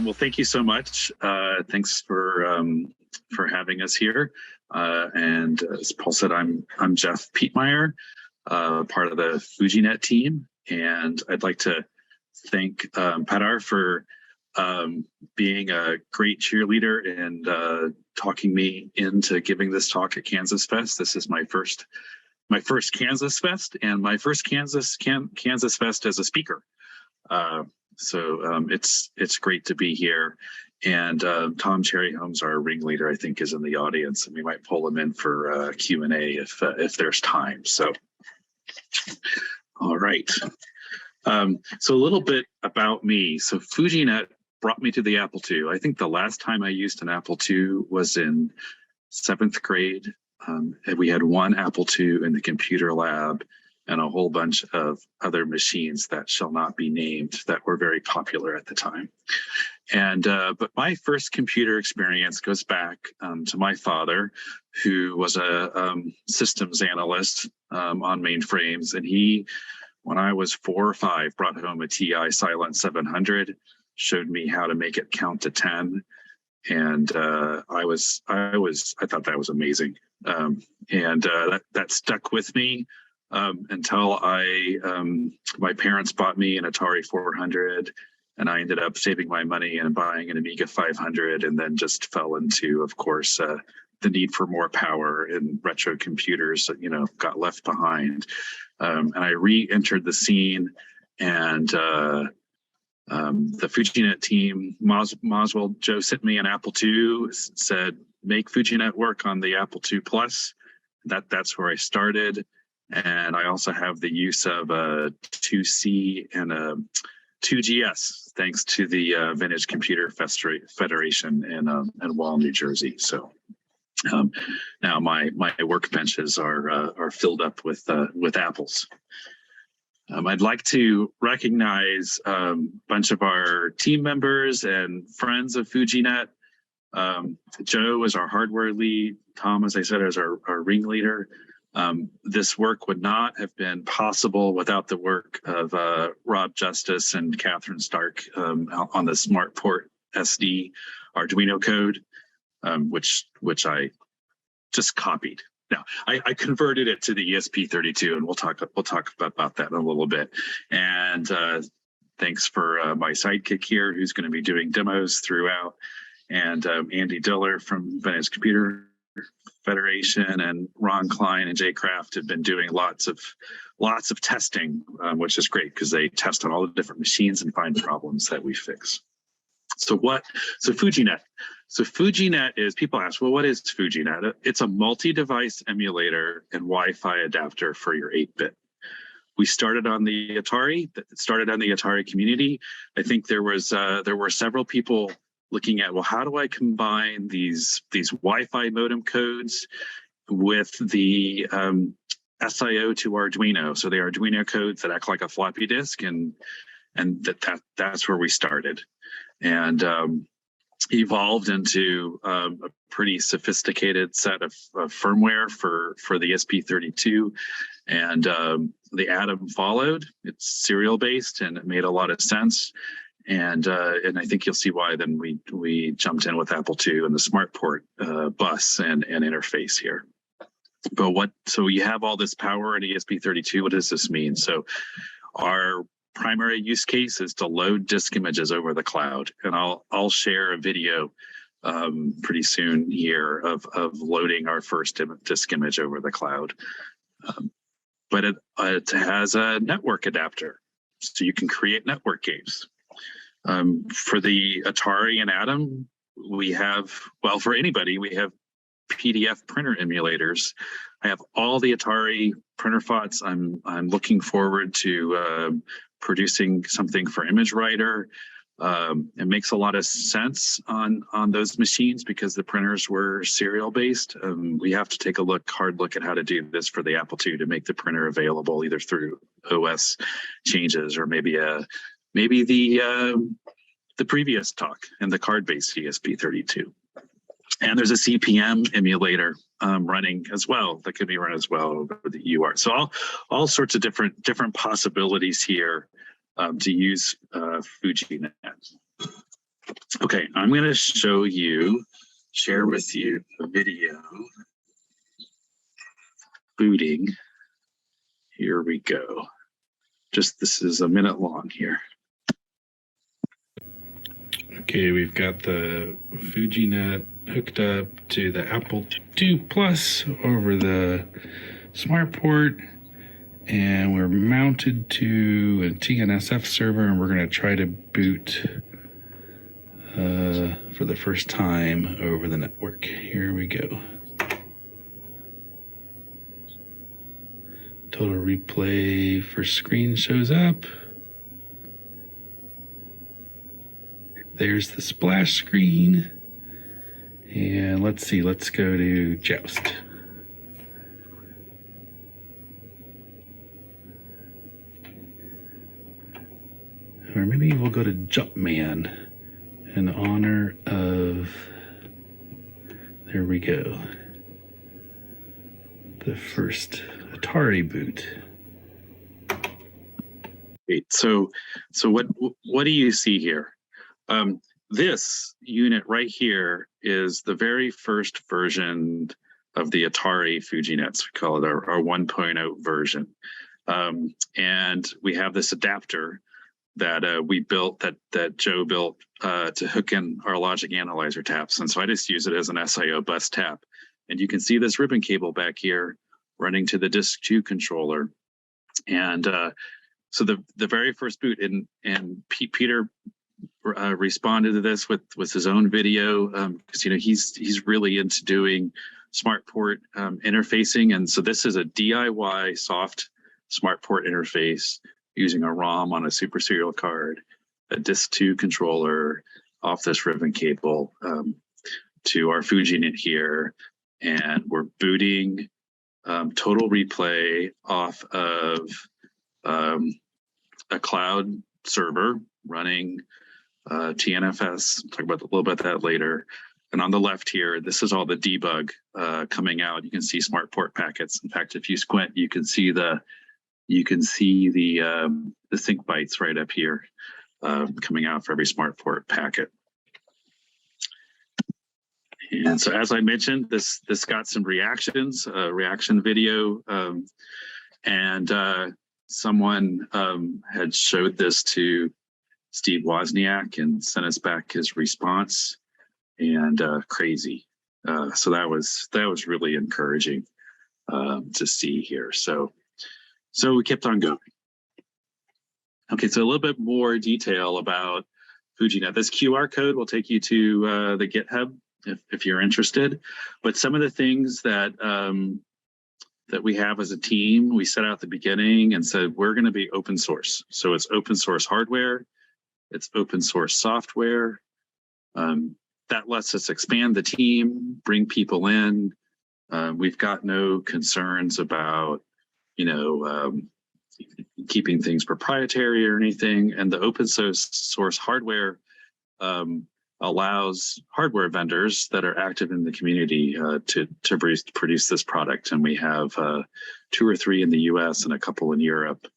Well, thank you so much. Thanks for having us here. And as Paul said, I'm Jeff Piepmeier, part of the FujiNet team, and I'd like to thank Petar for being a great cheerleader and talking me into giving this talk at KansasFest. This is my first KansasFest and my first KansasFest as a speaker. So it's great to be here. And Tom Cherryholmes, our ringleader, I think is in the audience, and we might pull him in for Q&A if there's time. So, all right. So a little bit about me. So FujiNet brought me to the Apple II. I think the last time I used an Apple II was in 7th grade. And we had one Apple II in the computer lab and a whole bunch of other machines that shall not be named that were very popular at the time. And but my first computer experience goes back to my father, who was a systems analyst on mainframes. And he, when I was 4 or 5, brought home a TI Silent 700, showed me how to make it count to 10. And I thought that was amazing. That stuck with me until my parents bought me an Atari 400, and I ended up saving my money and buying an Amiga 500, and then just fell into, of course, the need for more power in retro computers, got left behind. And I re-entered the scene, and the FujiNet team, Moswell Joe sent me an Apple II, said, make FujiNet work on the Apple II Plus. That's where I started. And I also have the use of a 2C and a 2GS, thanks to the Vintage Computer Federation in Wall, New Jersey. So now my workbenches are filled up with apples. I'd like to recognize a bunch of our team members and friends of FujiNet. Joe is our hardware lead. Tom, as I said, is our ringleader. This work would not have been possible without the work of Rob Justice and Catherine Stark on the SmartPort SD Arduino code, which I just copied. Now, I converted it to the ESP32, and we'll talk about that in a little bit. And thanks for my sidekick here, who's going to be doing demos throughout, and Andy Diller from Vintage Computer Federation, and Ron Klein and Jay Kraft have been doing lots of testing, which is great because they test on all the different machines and find problems that we fix. So FujiNet. So FujiNet is, people ask, well, what is FujiNet? It's a multi-device emulator and Wi-Fi adapter for your 8-bit. We started on the Atari. It started on the Atari community. I think there were several people looking at, well, how do I combine these Wi-Fi modem codes with the SIO to Arduino? So the Arduino codes that act like a floppy disk, and that's where we started, and evolved into a pretty sophisticated set of firmware for the ESP32, and the Atom followed. It's serial based, and it made a lot of sense. And I think you'll see why then we jumped in with Apple II and the SmartPort bus and interface here. But so you have all this power in ESP32. What does this mean? So our primary use case is to load disk images over the cloud, and I'll share a video pretty soon here of loading our first disk image over the cloud. But it has a network adapter, so you can create network games. For the Atari and Atom, we have, well, for anybody, we have PDF printer emulators. I have all the Atari printer FOTs. I'm looking forward to producing something for ImageWriter. It makes a lot of sense on those machines because the printers were serial based. We have to take a hard look at how to do this for the Apple II to make the printer available either through OS changes or maybe the previous talk and the card-based ESP32. And there's a CPM emulator running as well that could be run as well over the UART. So all sorts of different possibilities here to use FujiNet. Okay, I'm going to share with you a video booting. Here we go. This is a minute long here. Okay, we've got the FujiNet hooked up to the Apple II Plus over the SmartPort, and we're mounted to a TNSF server, and we're going to try to boot for the first time over the network. Here we go. Total replay first screen shows up. There's the splash screen. And let's see, let's go to Joust. Or maybe we'll go to Jumpman in honor of, there we go, the first Atari boot. Great. So what do you see here? This unit right here is the very first version of the Atari FujiNets. We call it our 1.0 version. And we have this adapter that we built, that Joe built to hook in our logic analyzer taps. And so I just use it as an SIO bus tap. And you can see this ribbon cable back here running to the Disk 2 controller. And so the very first boot, and Peter responded to this with his own video, because he's really into doing SmartPort interfacing. And so this is a DIY soft SmartPort interface using a ROM on a super serial card, a Disk 2 controller off this ribbon cable to our FujiNet here. And we're booting Total Replay off of a cloud server running TNFS. I'll talk about a little bit of that later. And on the left here, this is all the debug coming out. You can see SmartPort packets. In fact, if you squint, you can see the sync bytes right up here coming out for every SmartPort packet. And so, as I mentioned, this got some reactions, reaction video, and someone had showed this to Steve Wozniak and sent us back his response, and crazy. So that was really encouraging to see here. So we kept on going. Okay, so a little bit more detail about FujiNet. This QR code will take you to the GitHub if you're interested. But some of the things that that we have as a team, we set out at the beginning and said we're going to be open source. So it's open source hardware, it's open source software. That lets us expand the team, bring people in. We've got no concerns about keeping things proprietary or anything. And the open source hardware allows hardware vendors that are active in the community to produce this product. And we have 2 or 3 in the US and a couple in Europe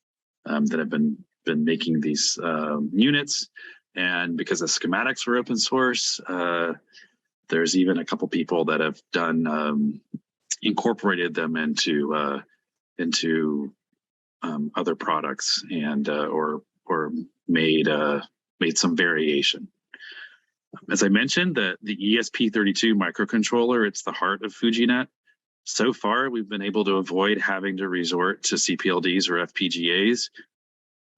that have been making these units. And because the schematics were open source, there's even a couple people that have done incorporated them into other products and or made some variation. As I mentioned, the ESP32 microcontroller, it's the heart of FujiNet. So far, we've been able to avoid having to resort to CPLDs or FPGAs.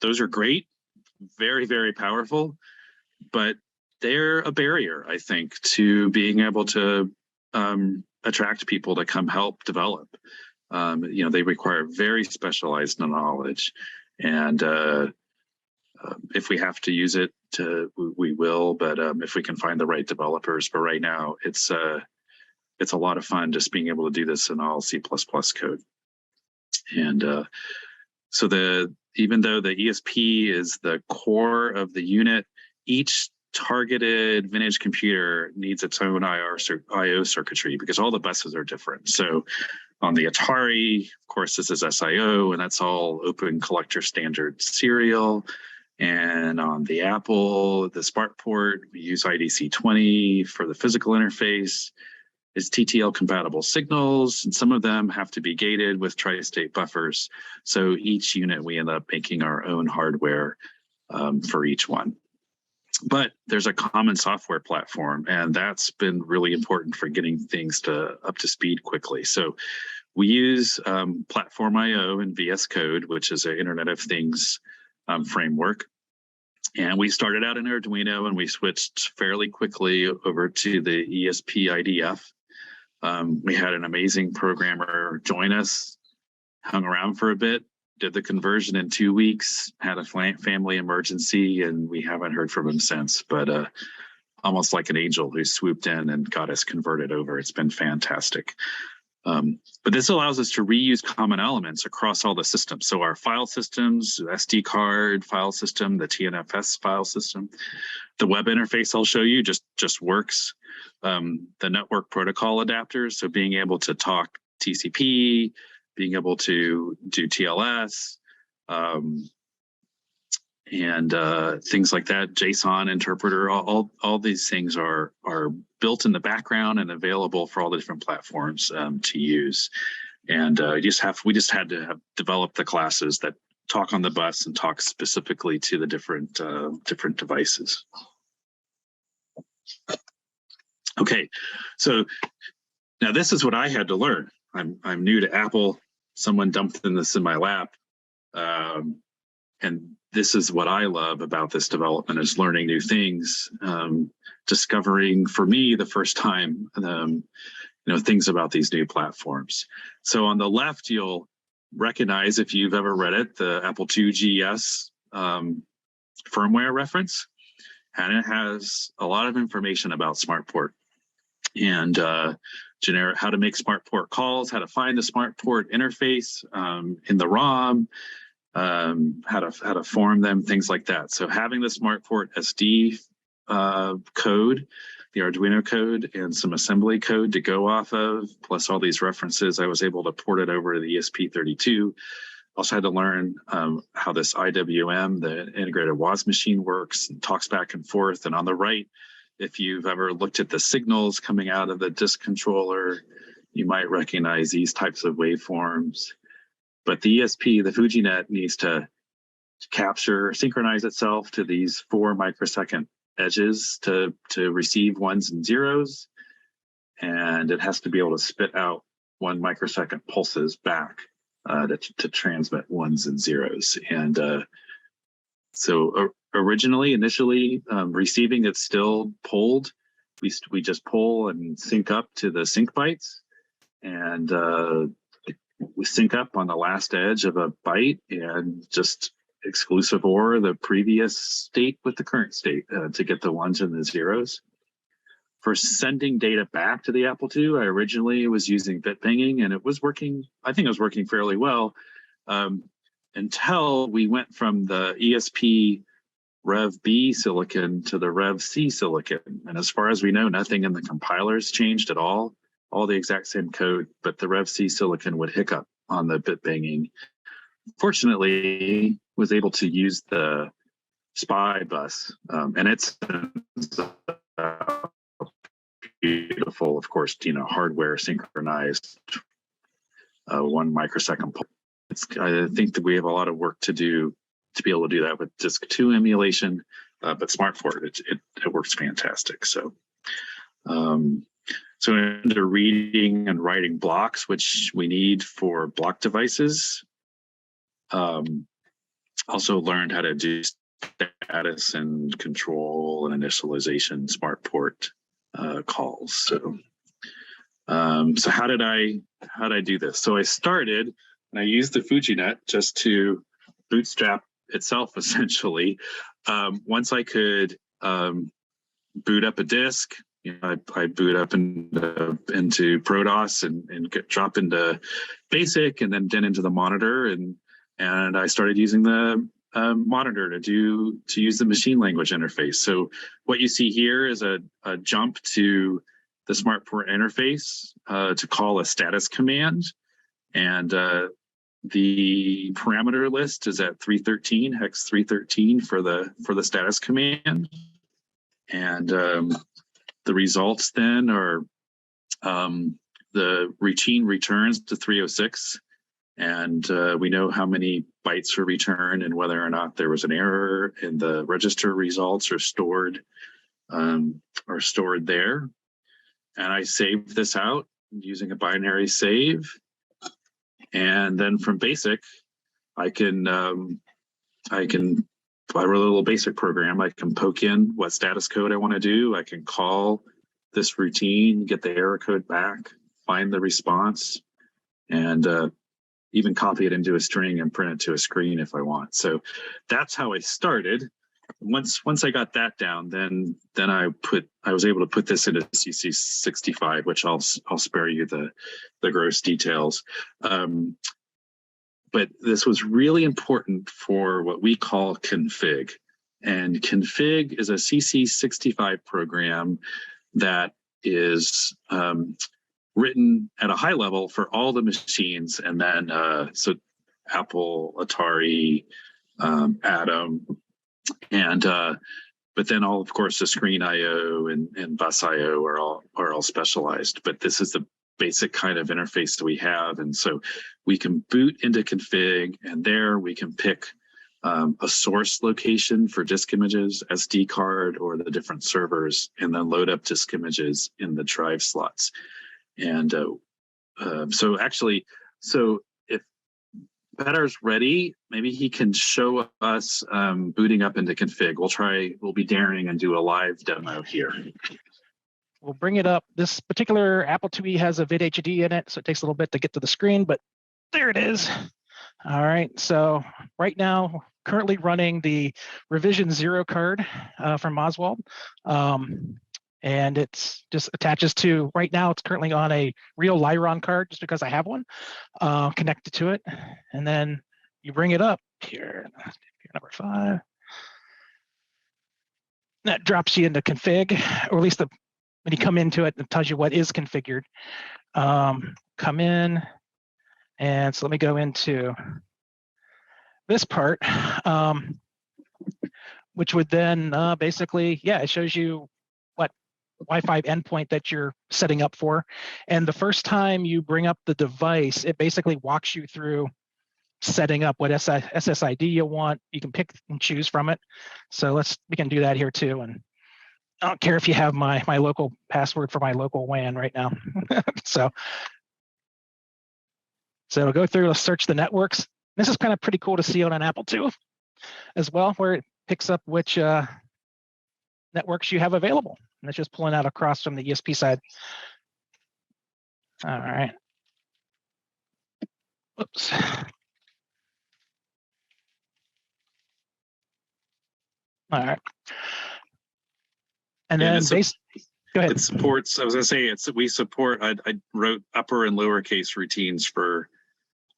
Those are great, very, very powerful, but they're a barrier, I think, to being able to attract people to come help develop. They require very specialized knowledge, and if we have to use it, we will. But if we can find the right developers, but right now it's a lot of fun just being able to do this in all C++ code. And so even though the ESP is the core of the unit, each targeted vintage computer needs its own I/O circuitry because all the buses are different. So on the Atari, of course, this is SIO, and that's all open collector standard serial. And on the Apple, the SmartPort, we use IDC20 for the physical interface. It's TTL compatible signals, and some of them have to be gated with tri-state buffers. So each unit, we end up making our own hardware for each one. But there's a common software platform, and that's been really important for getting things up to speed quickly. So we use Platform IO and VS Code, which is an Internet of Things framework. And we started out in Arduino, and we switched fairly quickly over to the ESP IDF. We had an amazing programmer join us, hung around for a bit, did the conversion in 2 weeks, had a family emergency, and we haven't heard from him since. But almost like an angel who swooped in and got us converted over. It's been fantastic. But this allows us to reuse common elements across all the systems. So our file systems, the SD card file system, the TNFS file system, the web interface I'll show you just works. The network protocol adapters, so being able to talk TCP, being able to do TLS, and things like that, JSON interpreter, all these things are built in the background and available for all the different platforms to use. And we just had to have developed the classes that talk on the bus and talk specifically to the different devices. Okay, so now this is what I had to learn. I'm new to Apple. Someone dumped this in my lap, and this is what I love about this development: is learning new things, discovering for me the first time, things about these new platforms. So on the left, you'll recognize, if you've ever read it, the Apple II GS firmware reference, and it has a lot of information about SmartPort and how to make SmartPort calls, how to find the SmartPort interface in the ROM, how to form them, things like that. So having the SmartPort SD code, the Arduino code, and some assembly code to go off of, plus all these references, I was able to port it over to the ESP32. Also had to learn how this IWM, the integrated WAS machine, works and talks back and forth. And on the right, if you've ever looked at the signals coming out of the disk controller, you might recognize these types of waveforms. But the ESP, the FujiNet, needs to synchronize itself to these 4 microsecond edges to receive ones and zeros. And it has to be able to spit out 1 microsecond pulses back to transmit ones and zeros. And so initially, receiving, it's still polled. We just pull and sync up to the sync bytes, and we sync up on the last edge of a byte and just exclusive OR the previous state with the current state to get the ones and the zeros. For sending data back to the Apple II, I originally was using bit pinging, and it was working. I think it was working fairly well until we went from the ESP Rev B silicon to the Rev C silicon. And as far as we know, nothing in the compilers changed at all the exact same code, but the Rev C silicon would hiccup on the bit banging. Fortunately, was able to use the SPI bus, and it's beautiful, of course, hardware synchronized 1 microsecond. I think that we have a lot of work to do to be able to do that with Disk 2 emulation, but SmartPort, it works fantastic. So into reading and writing blocks, which we need for block devices. Also learned how to do status and control and initialization SmartPort calls. So how did I do this? So I started, and I used the FujiNet just to bootstrap itself, essentially. Once I could boot up a disk, I boot up into ProDOS and drop into BASIC, and then into the monitor, and I started using the monitor to use the machine language interface. So what you see here is a jump to the SmartPort interface to call a status command, and The parameter list is at 313, hex 313 for the status command. And the results then are the routine returns to 306. And we know how many bytes were returned and whether or not there was an error, and the register results are stored there. And I saved this out using a binary save. And then from basic, I wrote a little basic program. I can poke in what status code I want to do. I can call this routine, get the error code back, find the response, and even copy it into a string and print it to a screen if I want. So that's how I started. Once I got that down, then I was able to put this into CC65, which I'll spare you the gross details. But this was really important for what we call config. And config is a CC65 program that is written at a high level for all the machines. And then, so Apple, Atari, Atom, and but then of course, the screen I/O and bus I/O are all specialized. But this is the basic kind of interface that we have. And so we can boot into config, and there we can pick a source location for disk images, SD card, or the different servers, and then load up disk images in the drive slots. And so if Petar's ready, maybe he can show us booting up into config. We'll be daring and do a live demo here. We'll bring it up. This particular Apple IIe has a VidHD in it, so it takes a little bit to get to the screen, but there it is. All right, so right now, currently running the revision 0 card from Oswald. And it's just attaches to, right now it's currently on a real Lyron card just because I have one connected to it. And then you bring it up here, number 5. That drops you into config, or at least when you come into it, it tells you what is configured. Come in, and so let me go into this part, which would then basically, it shows you what Wi-Fi endpoint that you're setting up for. And the first time you bring up the device, it basically walks you through setting up what SSID you want. You can pick and choose from it. So we can do that here too. And I don't care if you have my local password for my local WAN right now. So it'll go through, it'll search the networks. This is kind of pretty cool to see on an Apple II as well, where it picks up which networks you have available. And it's just pulling out across from the ESP side. All right. Whoops. All right. And then go ahead. It supports, I was going to say, we support, I wrote upper and lowercase routines for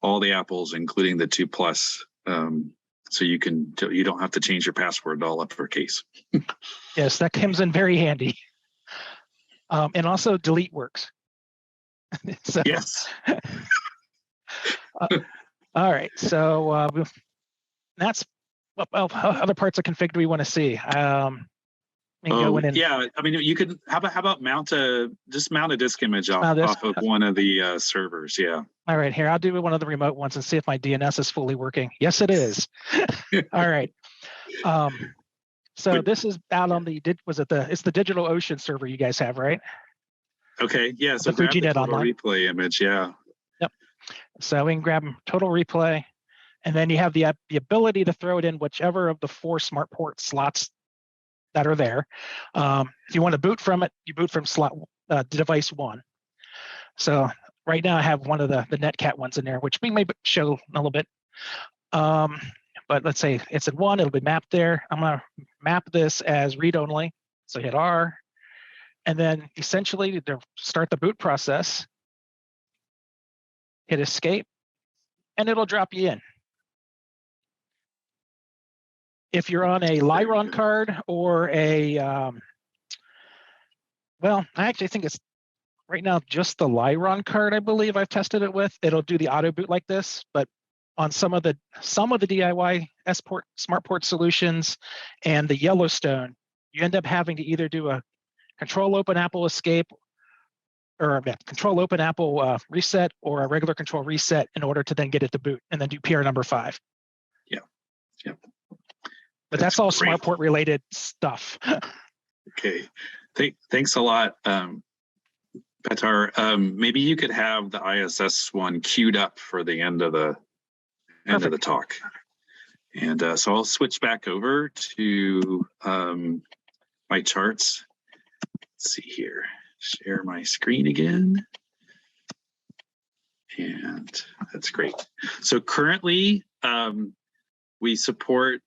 all the Apples, including the 2 Plus. So you don't have to change your password to all uppercase. Yes, that comes in very handy. And also delete works. So, yes. All right, so that's what other parts of config do we want to see? Yeah, I mean, you could. How about mount a disk image off of one of the servers? Yeah. All right, here I'll do one of the remote ones and see if my DNS is fully working. Yes, it is. All right. So this is out on it's the DigitalOcean server you guys have, right? Okay. Yeah. So the FujiNet online replay image. Yeah. Yep. So we can grab total replay, and then you have the ability to throw it in whichever of the 4 SmartPort slots that are there. If you want to boot from it, you boot from slot device 1. So right now I have one of the Netcat ones in there, which we may show a little bit. But let's say it's in 1, it'll be mapped there. I'm going to map this as read only. So hit R, and then essentially to start the boot process, hit escape, and it'll drop you in. If you're on a Lyron card or a, well, I actually think it's right now just the Lyron card, I believe I've tested it with. It'll do the auto boot like this, but on some of the DIY SmartPort solutions and the Yellowstone, you end up having to either do a control open Apple escape or a control open Apple reset or a regular control reset in order to then get it to boot and then do PR number 5. Yeah. But that's all great. SmartPort related stuff. Okay. Thanks a lot, Petar. Maybe you could have the ISS one queued up for the end of the talk. And so I'll switch back over to my charts. Let's see here. Share my screen again. And that's great. So currently we support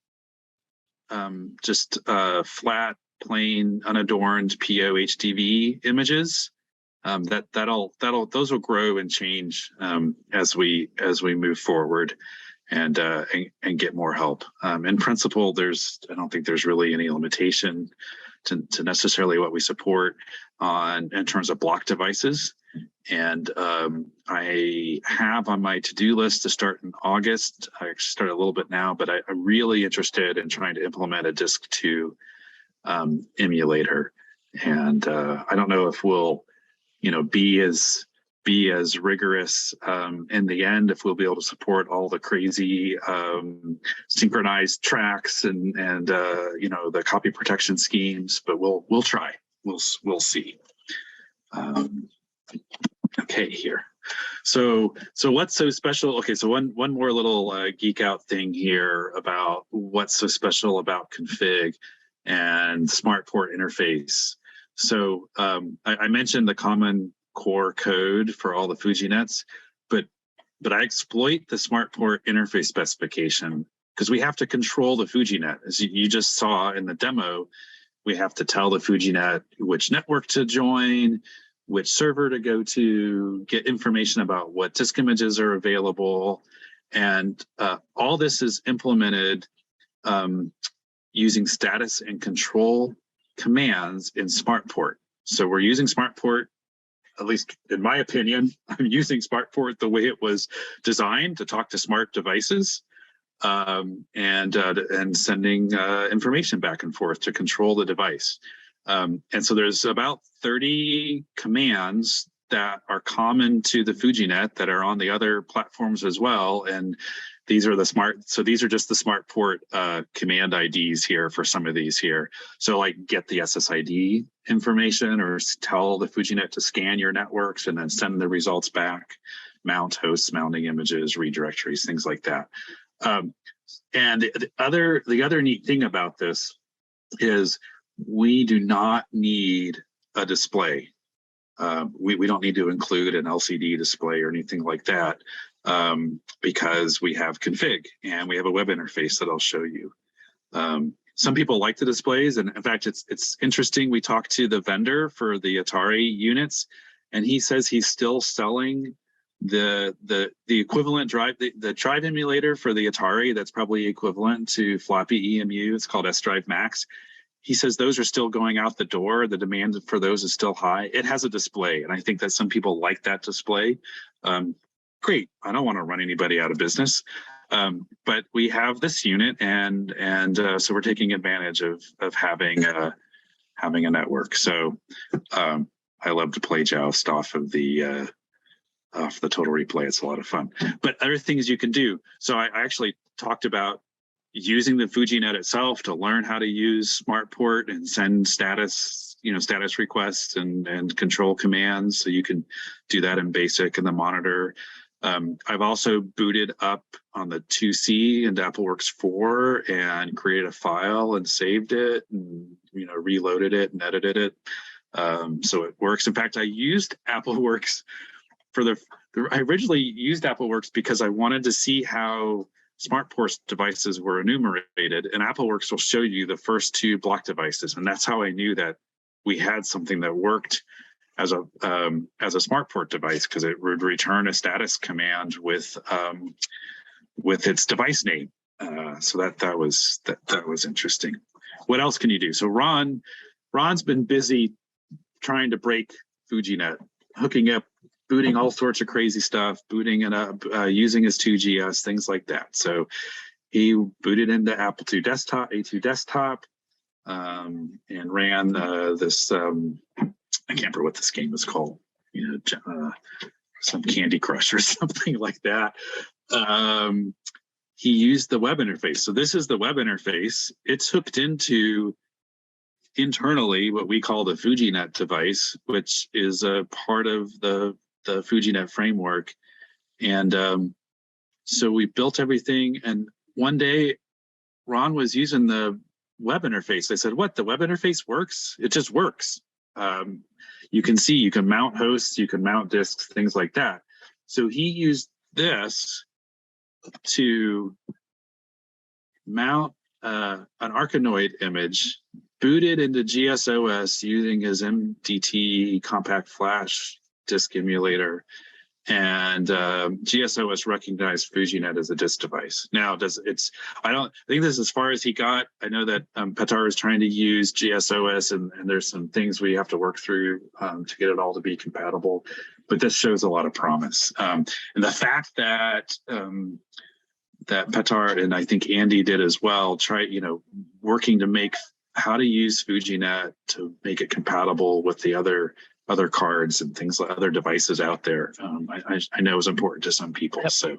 just flat, plain, unadorned PO HDV images. Those will grow and change as we move forward and get more help. In principle, I don't think there's really any limitation to necessarily what we support in terms of block devices. And I have on my to-do list to start in August. I actually started a little bit now, but I'm really interested in trying to implement a disk 2 emulator. And I don't know if we'll, be as rigorous in the end, if we'll be able to support all the crazy synchronized tracks and the copy protection schemes, but we'll try. We'll see. Okay, here. So what's so special? Okay, so one more little geek out thing here about what's so special about config and SmartPort interface. So I mentioned the common core code for all the FujiNets, but I exploit the SmartPort interface specification because we have to control the FujiNet. As you just saw in the demo, we have to tell the FujiNet which network to join, which server to go to, get information about what disk images are available. And all this is implemented using status and control commands in SmartPort. So we're using SmartPort, at least in my opinion, I'm using SmartPort the way it was designed to talk to smart devices and sending information back and forth to control the device. And so there's about 30 commands that are common to the FujiNet that are on the other platforms as well. And these are these are just the SmartPort command IDs here for some of these here. So like get the SSID information or tell the FujiNet to scan your networks and then send the results back, mount hosts, mounting images, read directories, things like that. And the other neat thing about this is we do not need a display. We don't need to include an LCD display or anything like that because we have config and we have a web interface that I'll show you. Some people like the displays, and in fact, it's interesting. We talked to the vendor for the Atari units, and he says he's still selling the equivalent drive, the drive emulator for the Atari that's probably equivalent to floppy EMU. It's called S-Drive Max. He says those are still going out the door. The demand for those is still high. It has a display, and I think that some people like that display. Great. I don't want to run anybody out of business. But we have this unit, and so we're taking advantage of having a network. So I love to play Joust off the total replay. It's a lot of fun. But other things you can do. So I actually talked about using the FujiNet itself to learn how to use SmartPort and send status requests and control commands. So you can do that in BASIC and the monitor. I've also booted up on the 2C into AppleWorks 4 and created a file and saved it and reloaded it and edited it. So it works. In fact, I used AppleWorks I originally used AppleWorks because I wanted to see how SmartPort devices were enumerated, and AppleWorks will show you the first 2 block devices, and that's how I knew that we had something that worked as a SmartPort device, because it would return a status command with its device name. So that was interesting. What else can you do? So Ron's been busy trying to break FujiNet, hooking up booting all sorts of crazy stuff, booting it up, using his 2GS, things like that. So he booted into Apple II desktop, A2 desktop, and ran this. I can't remember what this game was called. Some Candy Crush or something like that. He used the web interface. So this is the web interface. It's hooked into internally what we call the FujiNet device, which is a part of the FujiNet framework. And so we built everything. And one day, Ron was using the web interface. I said, "What? The web interface works? It just works." You can see, you can mount hosts, you can mount disks, things like that. So he used this to mount an Arkanoid image, booted into GSOS using his MDT compact flash disk emulator, and GSOS recognized FujiNet as a disk device. Now, I think this is as far as he got. I know that Petar is trying to use GSOS, and there's some things we have to work through to get it all to be compatible. But this shows a lot of promise. And the fact that that Petar and I think Andy did as well, working to make how to use FujiNet to make it compatible with the other cards and things like other devices out there. I know is important to some people. Yep. So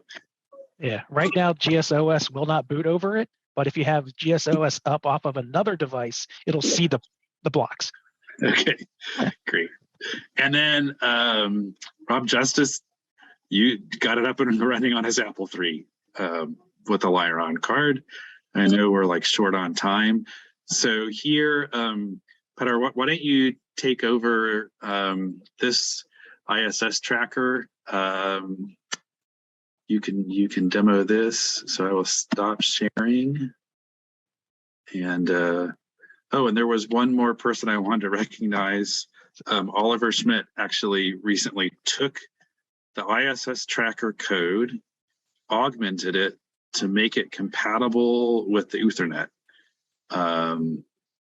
yeah, right now GSOS will not boot over it, but if you have GSOS up off of another device, it'll see the blocks. Okay, great. And then Rob Justice, you got it up and running on his Apple III with a Lyron card. I know we're like short on time, so here, Petar, why don't you take over this ISS tracker? You can demo this. So I will stop sharing. And and there was one more person I wanted to recognize. Oliver Schmidt actually recently took the ISS tracker code, augmented it to make it compatible with the Ethernet,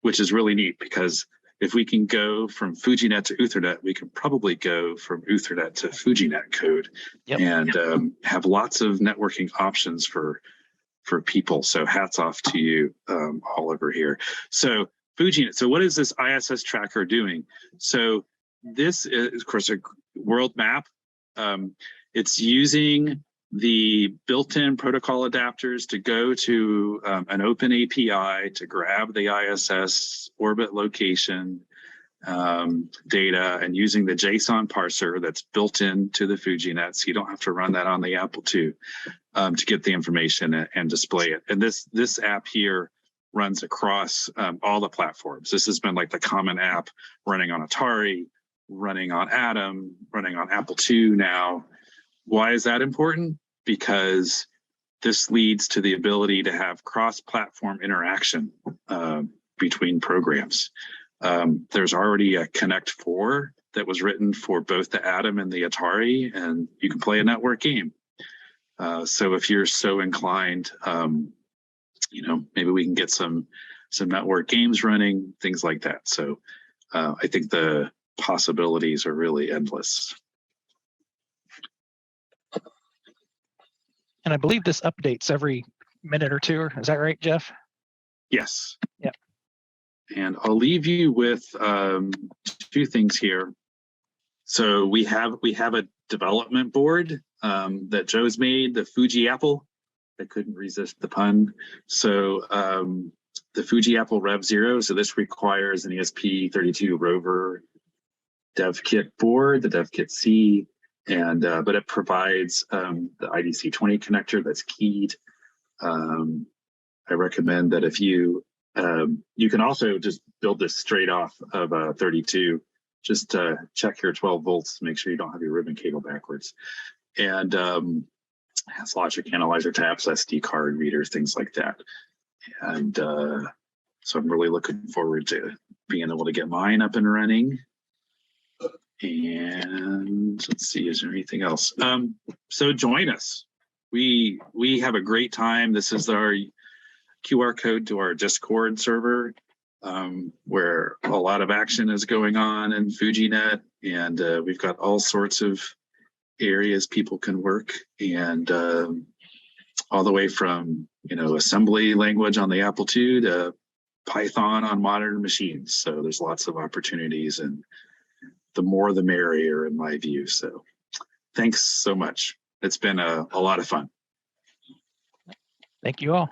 which is really neat because if we can go from FujiNet to Ethernet, we can probably go from Ethernet to FujiNet code. Yep. And have lots of networking options for people. So hats off to you, Oliver here. So FujiNet. So what is this ISS tracker doing? So this is, of course, a world map. It's using the built-in protocol adapters to go to an open API to grab the ISS orbit location data and using the JSON parser that's built into the FujiNet, so you don't have to run that on the Apple II to get the information and display it. And this app here runs across all the platforms. This has been like the common app running on Atari, running on Atom, running on Apple II now. Why is that important? Because this leads to the ability to have cross-platform interaction between programs. There's already a Connect 4 that was written for both the Atom and the Atari, and you can play a network game. So if you're so inclined, maybe we can get some network games running, things like that. So I think the possibilities are really endless. And I believe this updates every minute or two. Is that right, Jeff? Yes. Yeah. And I'll leave you with two things here. So we have a development board that Joe's made, the Fuji Apple. I couldn't resist the pun. So the Fuji Apple Rev 0. So this requires an ESP32 Rover dev kit board, the dev kit C. And but it provides the IDC20 connector that's keyed. I recommend that if you can also just build this straight off of a 32. Just check your 12 volts to make sure you don't have your ribbon cable backwards. And has logic analyzer tabs, SD card readers, things like that. And so I'm really looking forward to being able to get mine up and running. And let's see, is there anything else? So join us. We have a great time. This is our QR code to our Discord server, where a lot of action is going on in FujiNet, and we've got all sorts of areas people can work, and all the way from assembly language on the Apple II to Python on modern machines. So there's lots of opportunities, and the more the merrier in my view. So thanks so much. It's been a lot of fun. Thank you all.